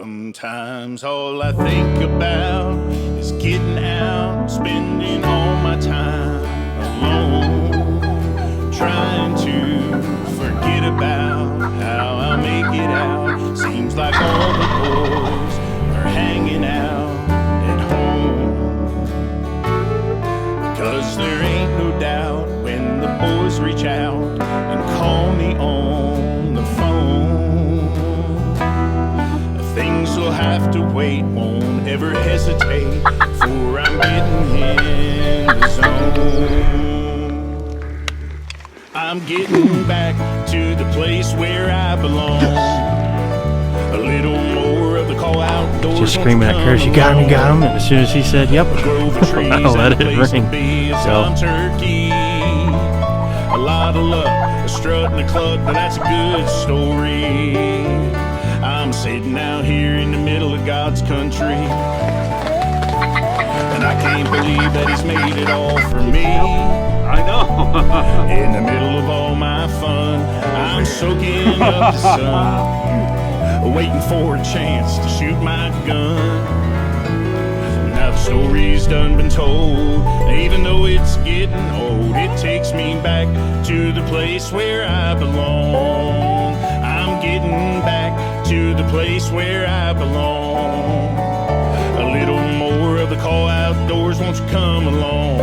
Sometimes all I think about is getting out, spending all my time alone, trying to forget about how I make it out. Seems like all the boys are hanging out at home, 'cause there ain't no doubt when the boys reach out and call me on the phone, things will have to wait, won't ever hesitate, for I'm getting in the zone. I'm getting back to the place where I belong. A little more of the call outdoors. Just screaming at Chris, you got him, you got him. And as soon as he said, yep, I'll let it ring. So. Turkey. A lot of luck, a strut and a cluck, but that's a good story. I'm sitting out here in the middle of God's country, and I can't believe that He's made it all for me. I know. In the middle of all my fun, I'm soaking up the sun, waiting for a chance to shoot my gun. Now the story's done been told, even though it's getting old, it takes me back to the place where I belong. I'm getting back to the place where I belong. A little more of the call outdoors, won't you come along?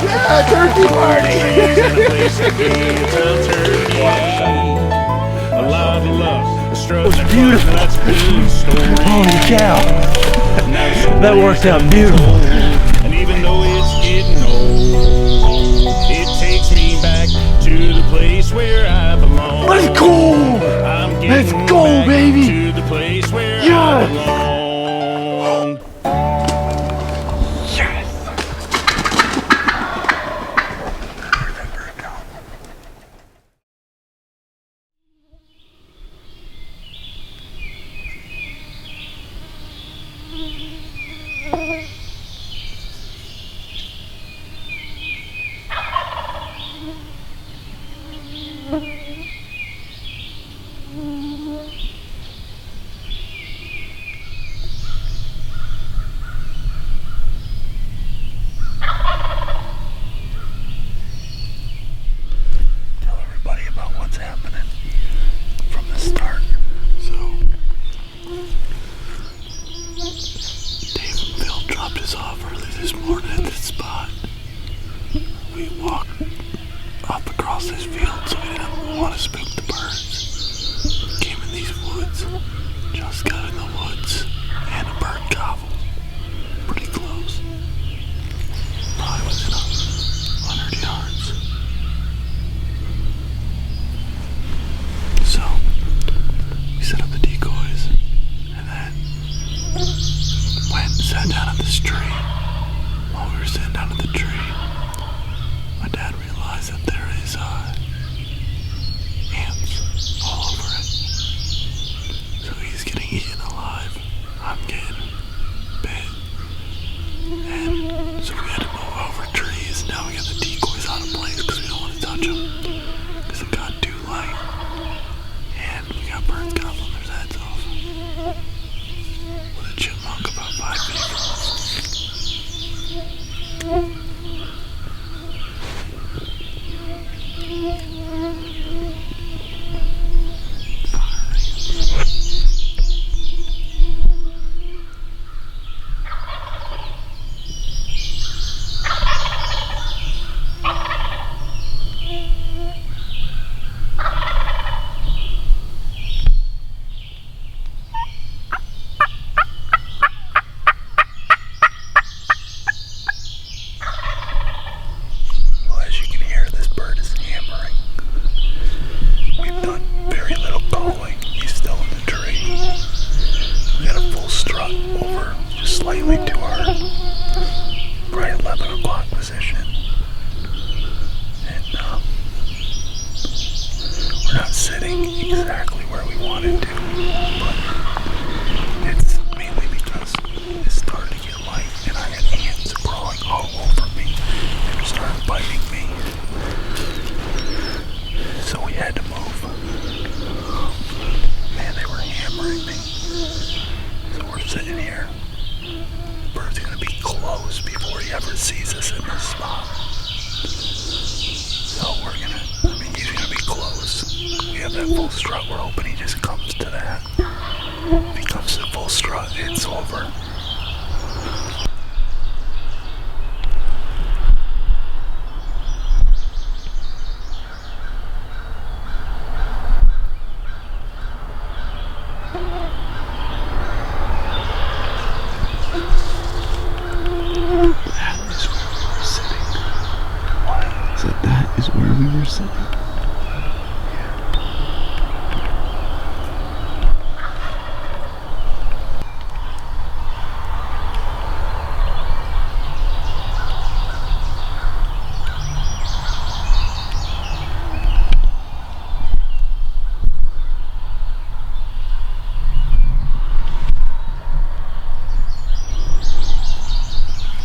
Yeah, turkey party! And a place to be, it's a turkey. A lot of love, a strut, That's beautiful. That's a good story. Holy cow. That worked out beautiful. And even though it's getting old, it takes me back to the place where I belong. Let's go! Let's go, baby! To the place where I belong. Yes! Tell everybody about what's happening from the start. So, Dave and Phil dropped us off early this morning at this spot. We walked up across this field so we didn't want to spook the birds. Came in these woods, just got in the woods, and a bird gobbled. Pretty close. Probably within 100 yards. So, we set up the decoys, and then went and sat down at this tree. While we were sitting down at the tree, my dad realized that there is ants all over it. So he's getting eaten alive. I'm getting bit. And so we had to move over trees. Now we got the decoys out of place because we don't want to touch them, because it got too light. And we got birds gobbling their heads off. With a chipmunk about 5 feet from us. Well, as you can hear, this bird is hammering. sitting here. The bird's gonna be close before he ever sees us in this spot. So he's gonna be close. We have that full strut, we're hoping he just comes to that. If he comes to full strut, it's over. That is where we were sitting.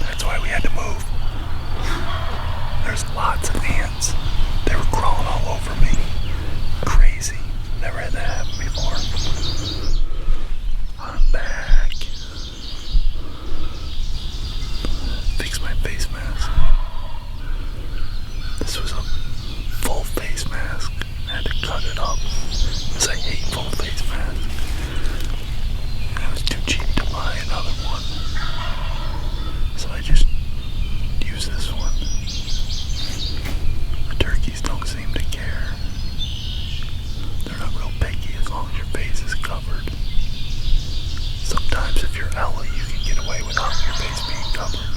That's why we had to move. There's lots of ants. They were crawling all over me. Crazy. Never had that happen before. I'm back. Fix my face mask. This was a full face mask. I had to cut it up because I hate full face masks. And it was too cheap to buy another one. So I just used this one. Turkeys don't seem to care. They're not real picky as long as your face is covered. Sometimes if you're Ella, you can get away without your face being covered.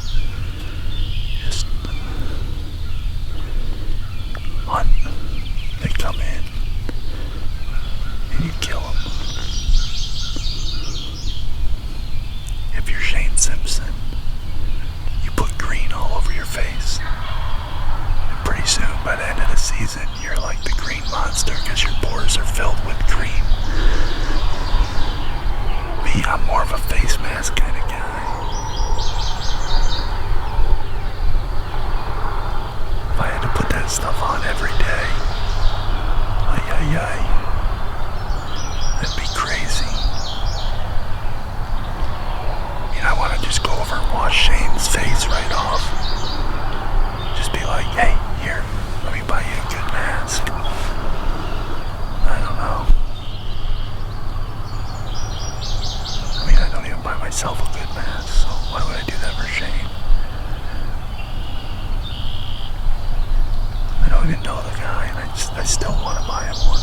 Just hunt. They come in and you kill them. If you're Shane Simpson, you put green all over your face. Pretty soon, by the end of the season, you're like the green monster because your pores are filled with green. Me, I'm more of a face mask kind of guy. If I had to put that stuff on every day, that'd be crazy. I want to just go over and wash Shane's face right off. Just be like, hey, here, let me buy you a good mask. I don't know. I don't even buy myself a good mask, so why would I do that for Shane? I don't even know the guy, and I still want to buy him one.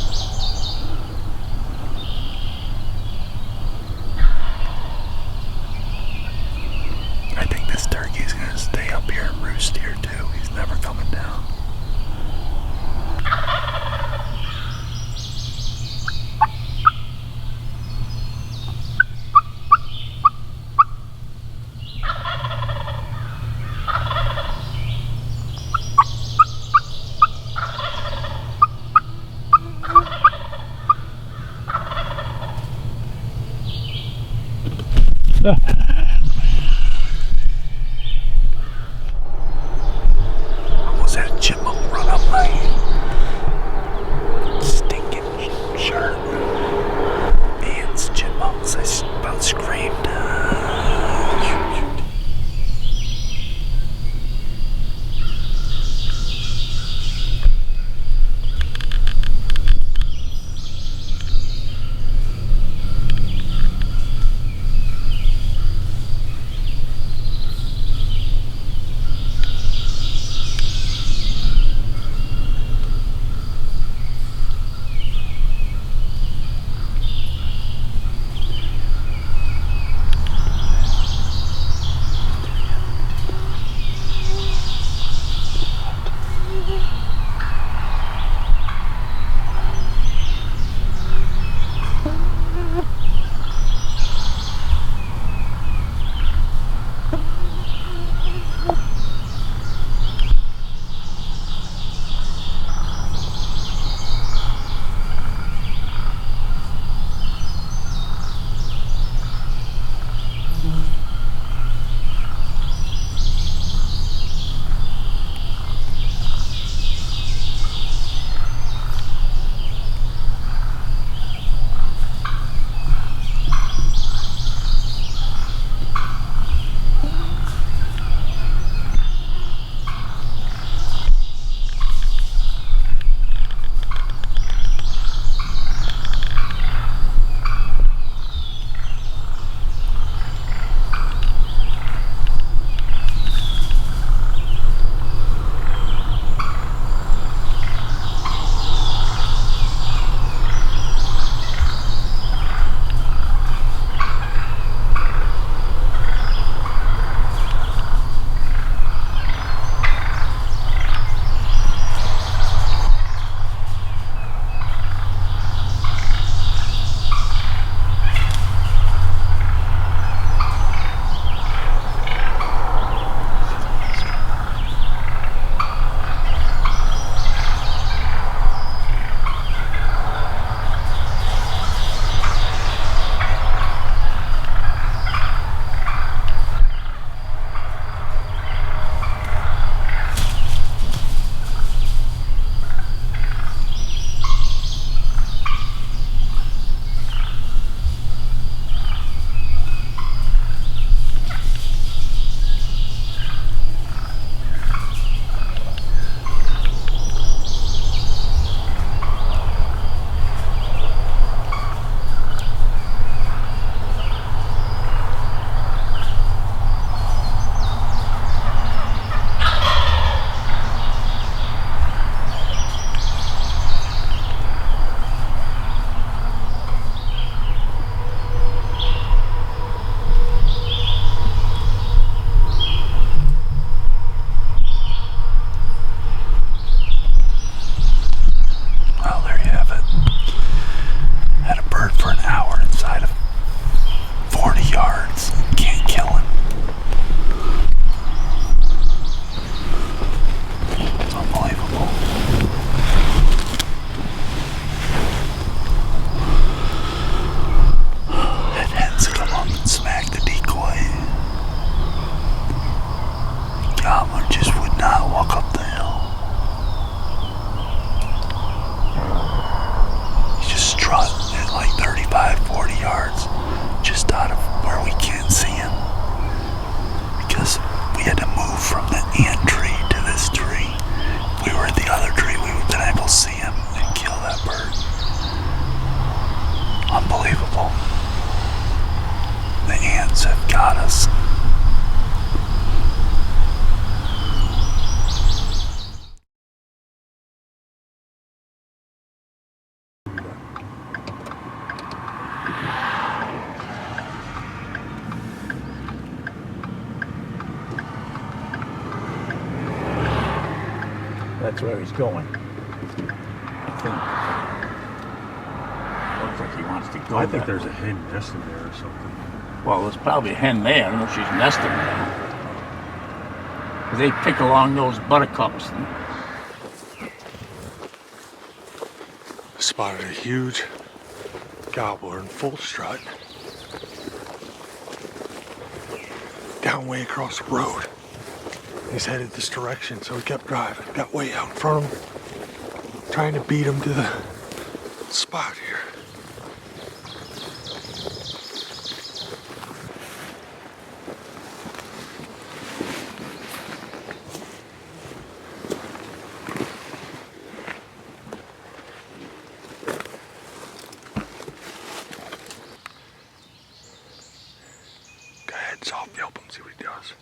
I think this turkey's gonna stay up here and roost here too. He's never coming down. That's where he's going. I think. Looks like he wants to go. I think there's a hen nesting there or something. Well, there's probably a hen there. I don't know if she's nesting there. They pick along those buttercups. I spotted a huge gobbler in full strut down way across the road. He's headed this direction, so he kept driving. Got way out in front of him, trying to beat him to the spot here. Go ahead, soft yelp him, see what he does.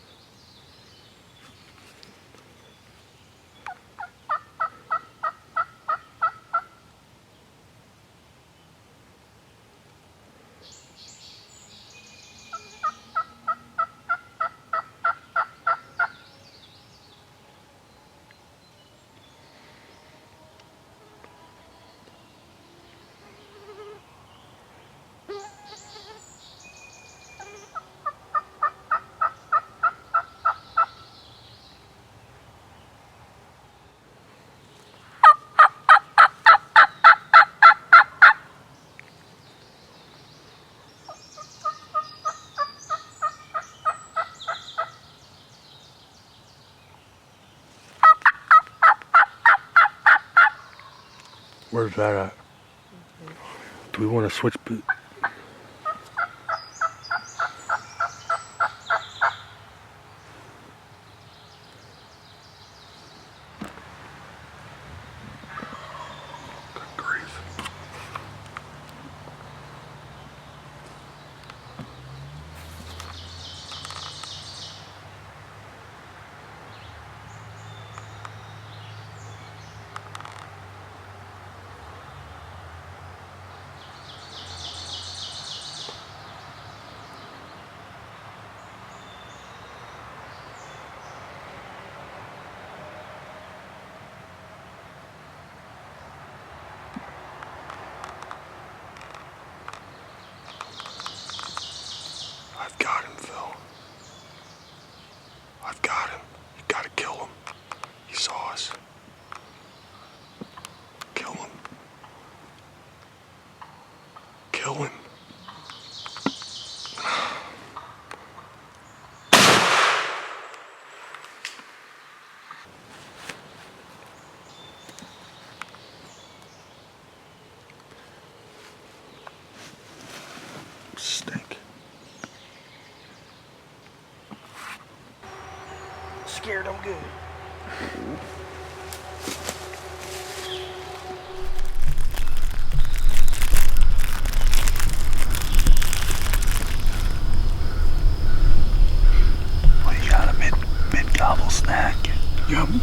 Where's that at? Do we want to switch boot? Good grief. I've got him, Phil. I've got him. You gotta kill him. He saw us. Kill him. Kill him. Stink. Scared him good. Well, you got a mid-gobble snack. Yum.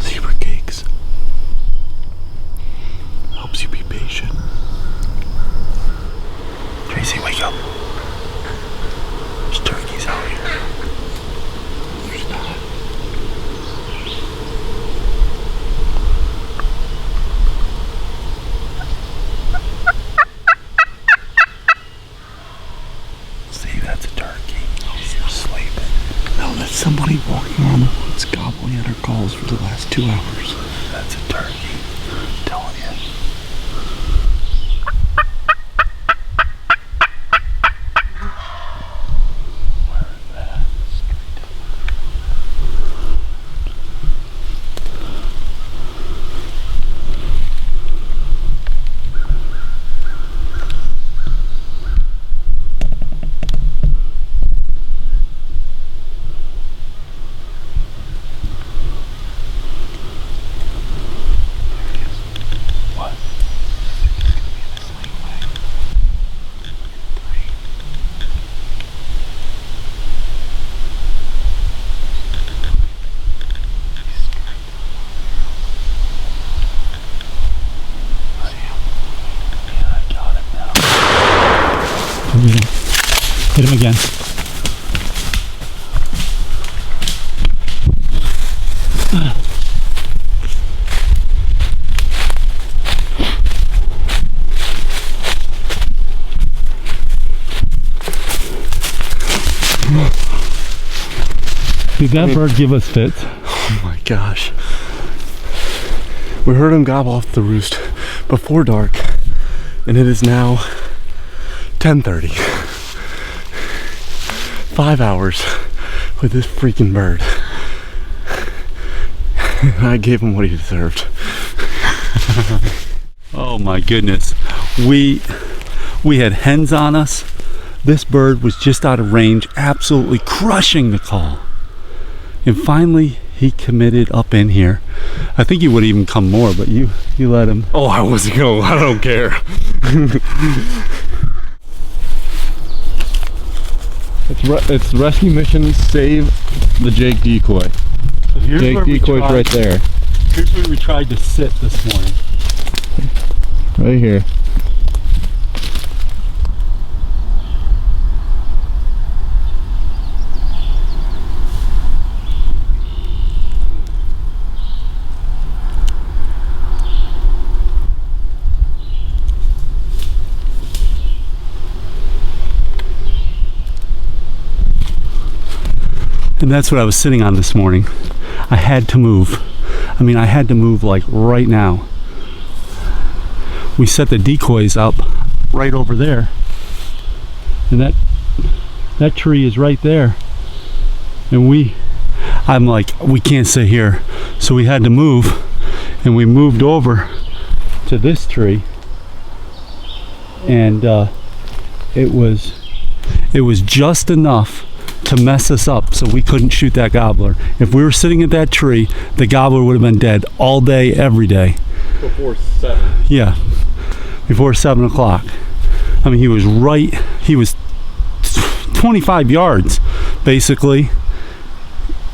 Zebra cakes. Helps you be patient. Tracy, wake up. There's turkeys out here. There's not. See, that's a turkey. You're sleeping. No, that's somebody walking around the woods gobbling at our calls for the last 2 hours. That's a turkey. I'm telling you. Hit him again. Did that bird give us fits? Oh my gosh. We heard him gobble off the roost before dark, and it is now 10:30. 5 hours with this freaking bird. And I gave him what he deserved. Oh my goodness. We had hens on us. This bird was just out of range, absolutely crushing the call. And finally he committed up in here. I think he would even come more, but you let him. Oh, I wasn't gonna, I don't care. It's rescue mission, save the Jake decoy. So here's Jake where decoy's right there. Here's where we tried to sit this morning. Right here. And that's what I was sitting on this morning. I had to move. I mean, I had to move like right now. We set the decoys up right over there. And that tree is right there. And I'm like, we can't sit here. So we had to move, and we moved over to this tree. And it was just enough to mess us up so we couldn't shoot that gobbler. If we were sitting at that tree, the gobbler would have been dead all day, every day. Before 7. Yeah, before 7 o'clock. I mean, he was 25 yards, basically.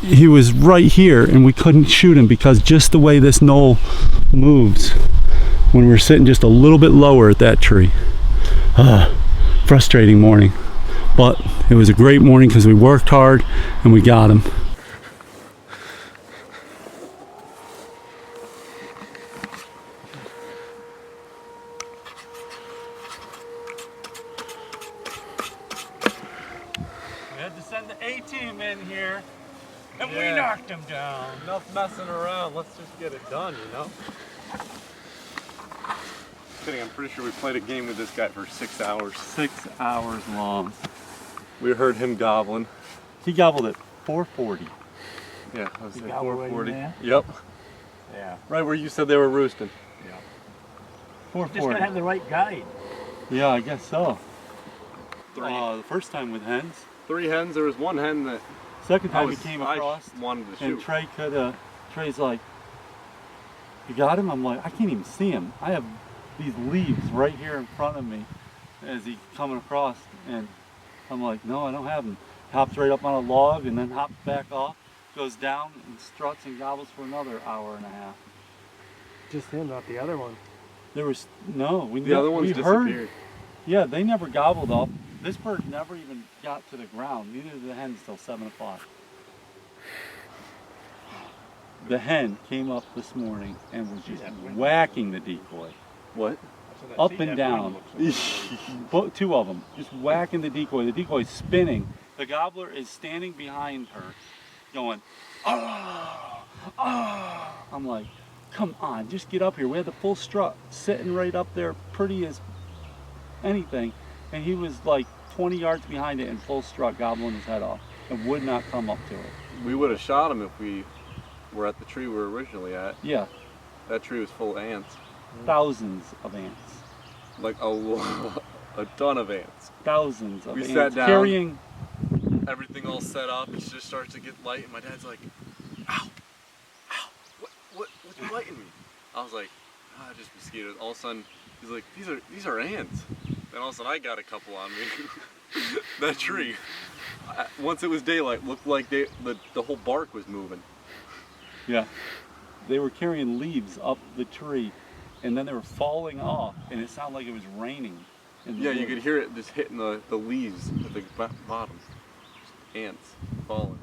He was right here, and we couldn't shoot him because just the way this knoll moves when we're sitting just a little bit lower at that tree. Frustrating morning. But it was a great morning because we worked hard and we got him. We had to send the A-team in here, and we knocked him down. Enough messing around, let's just get it done, you know? Kidding, I'm pretty sure we played a game with this guy for 6 hours. 6 hours long. We heard him gobbling. He gobbled at 4:40. Yeah, I was He at gobbled right 4:40. in there? Yep. Yeah. Right where you said they were roosting. Just gotta 4:40. have the right guide. Yeah, I guess so. 3. The first time with hens. 3 hens, there was 1 hen that Second time we came across, wanted to and shoot. Trey's like, "You got him?" I'm like, "I can't even see him. I have these leaves right here in front of me as he's coming across," and I'm like, "No, I don't have him." Hops right up on a log and then hops back off, goes down and struts and gobbles for another hour and a half. Just him, not the other one. There was no. The other ones disappeared. Yeah, they never gobbled up. This bird never even got to the ground. Neither did the hens till 7 o'clock. The hen came up this morning and was just whacking the decoy. What? Up and down. Two of them. Just whacking the decoy. The decoy's spinning. The gobbler is standing behind her going, "Ah, ah." I'm like, come on, just get up here. We had the full strut sitting right up there, pretty as anything. And he was like 20 yards behind it in full strut, gobbling his head off, and would not come up to it. We would have shot him if we were at the tree we were originally at. Yeah, That tree was full of ants. thousands of ants. Like a ton of ants. Thousands of We ants. sat down. Carrying. Everything all set up, it just starts to get light, and my dad's like, "Ow, ow, what's lighting me?" I was like, just mosquitoes. All of a sudden, he's like, these are ants. Then all of a sudden, I got a couple on me. That tree, once it was daylight, looked like the whole bark was moving. Yeah. They were carrying leaves up the tree, and then they were falling off, and it sounded like it was raining. Yeah, you could hear it just hitting the leaves at the bottom. Ants falling.